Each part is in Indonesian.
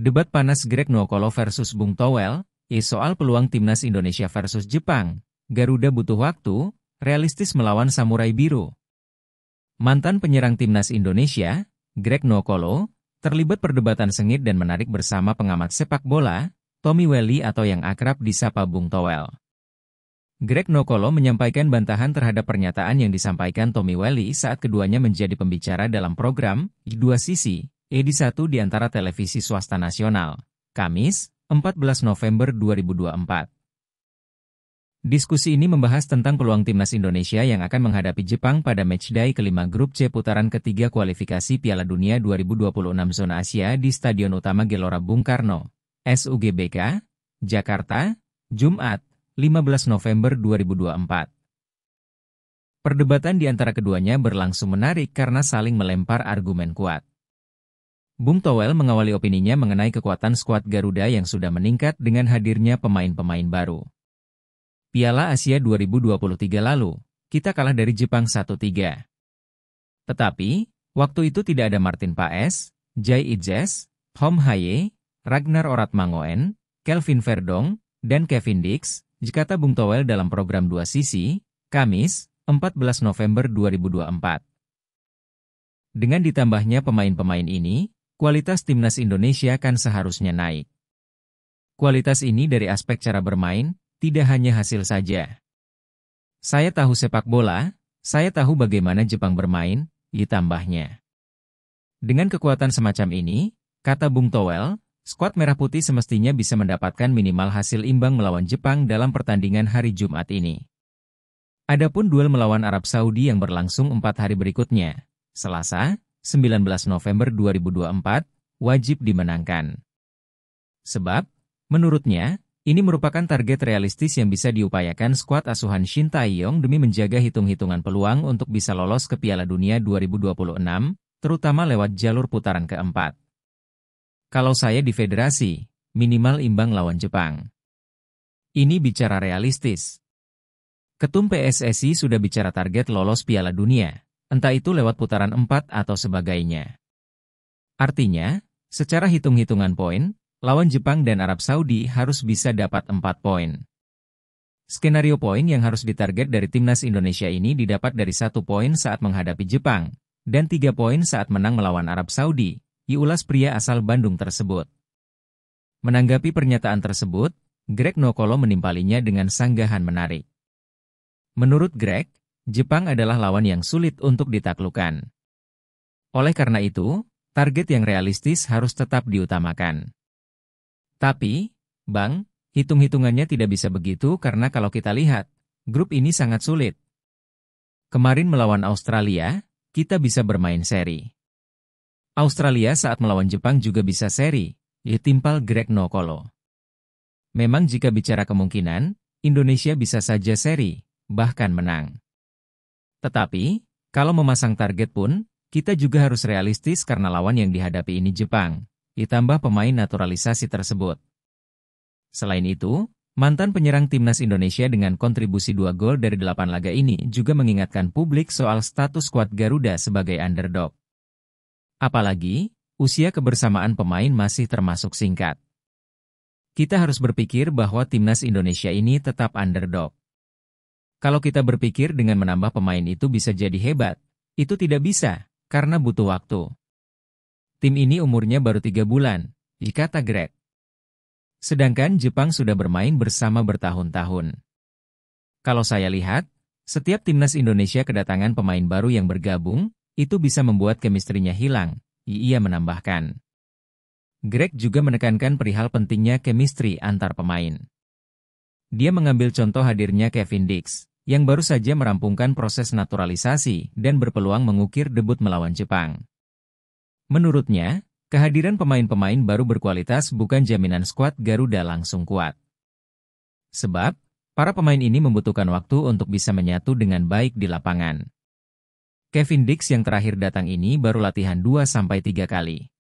Debat panas Greg Nwokolo versus Bung Towel, soal peluang timnas Indonesia versus Jepang. Garuda butuh waktu, realistis melawan Samurai Biru. Mantan penyerang timnas Indonesia, Greg Nwokolo, terlibat perdebatan sengit dan menarik bersama pengamat sepak bola, Tommy Welly atau yang akrab disapa Bung Towel. Greg Nwokolo menyampaikan bantahan terhadap pernyataan yang disampaikan Tommy Welly saat keduanya menjadi pembicara dalam program Dua Sisi, di satu di antara televisi swasta nasional, Kamis, 14 November 2024. Diskusi ini membahas tentang peluang timnas Indonesia yang akan menghadapi Jepang pada matchday kelima grup C putaran ketiga kualifikasi Piala Dunia 2026 zona Asia di Stadion Utama Gelora Bung Karno, SUGBK, Jakarta, Jumat, 15 November 2024. Perdebatan di antara keduanya berlangsung menarik karena saling melempar argumen kuat. Bung Towel mengawali opininya mengenai kekuatan skuad Garuda yang sudah meningkat dengan hadirnya pemain-pemain baru. Piala Asia 2023 lalu, kita kalah dari Jepang 1-3. Tetapi, waktu itu tidak ada Martin Paes, Jai Idzes, Hom Haye, Ragnar Oratmangoen, Kelvin Verdong, dan Kevin Dix, kata Bung Towel dalam program Dua Sisi, Kamis, 14 November 2024. Dengan ditambahnya pemain-pemain ini, kualitas timnas Indonesia kan seharusnya naik. Kualitas ini dari aspek cara bermain, tidak hanya hasil saja. Saya tahu sepak bola, saya tahu bagaimana Jepang bermain, ditambahnya. Dengan kekuatan semacam ini, kata Bung Towel, skuad Merah Putih semestinya bisa mendapatkan minimal hasil imbang melawan Jepang dalam pertandingan hari Jumat ini. Adapun duel melawan Arab Saudi yang berlangsung 4 hari berikutnya, Selasa, 19 November 2024, wajib dimenangkan. Sebab, menurutnya, ini merupakan target realistis yang bisa diupayakan skuad asuhan Shin Tae-yong demi menjaga hitung-hitungan peluang untuk bisa lolos ke Piala Dunia 2026, terutama lewat jalur putaran keempat. Kalau saya di federasi, minimal imbang lawan Jepang. Ini bicara realistis. Ketum PSSI sudah bicara target lolos Piala Dunia, entah itu lewat putaran 4 atau sebagainya. Artinya, secara hitung-hitungan poin, lawan Jepang dan Arab Saudi harus bisa dapat 4 poin. Skenario poin yang harus ditarget dari timnas Indonesia ini didapat dari 1 poin saat menghadapi Jepang, dan 3 poin saat menang melawan Arab Saudi, diulas pria asal Bandung tersebut. Menanggapi pernyataan tersebut, Greg Nwokolo menimpalinya dengan sanggahan menarik. Menurut Greg, Jepang adalah lawan yang sulit untuk ditaklukkan. Oleh karena itu, target yang realistis harus tetap diutamakan. Tapi, Bang, hitung-hitungannya tidak bisa begitu karena kalau kita lihat, grup ini sangat sulit. Kemarin melawan Australia, kita bisa bermain seri. Australia saat melawan Jepang juga bisa seri, ditimpal Greg Nwokolo. Memang jika bicara kemungkinan, Indonesia bisa saja seri, bahkan menang. Tetapi, kalau memasang target pun, kita juga harus realistis karena lawan yang dihadapi ini Jepang, ditambah pemain naturalisasi tersebut. Selain itu, mantan penyerang timnas Indonesia dengan kontribusi 2 gol dari 8 laga ini juga mengingatkan publik soal status skuad Garuda sebagai underdog. Apalagi, usia kebersamaan pemain masih termasuk singkat. Kita harus berpikir bahwa timnas Indonesia ini tetap underdog. Kalau kita berpikir dengan menambah pemain itu bisa jadi hebat, itu tidak bisa, karena butuh waktu. Tim ini umurnya baru 3 bulan, kata Greg. Sedangkan Jepang sudah bermain bersama bertahun-tahun. Kalau saya lihat, setiap timnas Indonesia kedatangan pemain baru yang bergabung, itu bisa membuat chemistry-nya hilang, ia menambahkan. Greg juga menekankan perihal pentingnya chemistry antar pemain. Dia mengambil contoh hadirnya Kevin Dix, yang baru saja merampungkan proses naturalisasi dan berpeluang mengukir debut melawan Jepang. Menurutnya, kehadiran pemain-pemain baru berkualitas bukan jaminan skuad Garuda langsung kuat. Sebab, para pemain ini membutuhkan waktu untuk bisa menyatu dengan baik di lapangan. Kevin Dix yang terakhir datang ini baru latihan 2-3 kali.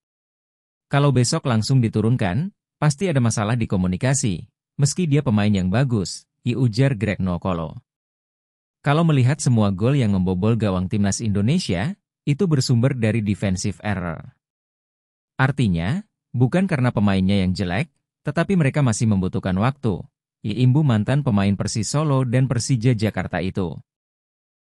Kalau besok langsung diturunkan, pasti ada masalah di komunikasi, meski dia pemain yang bagus, ujar Greg Nwokolo. Kalau melihat semua gol yang membobol gawang timnas Indonesia, itu bersumber dari defensive error. Artinya, Bukan karena pemainnya yang jelek, tetapi mereka masih membutuhkan waktu. Imbu mantan pemain Persis Solo dan Persija Jakarta itu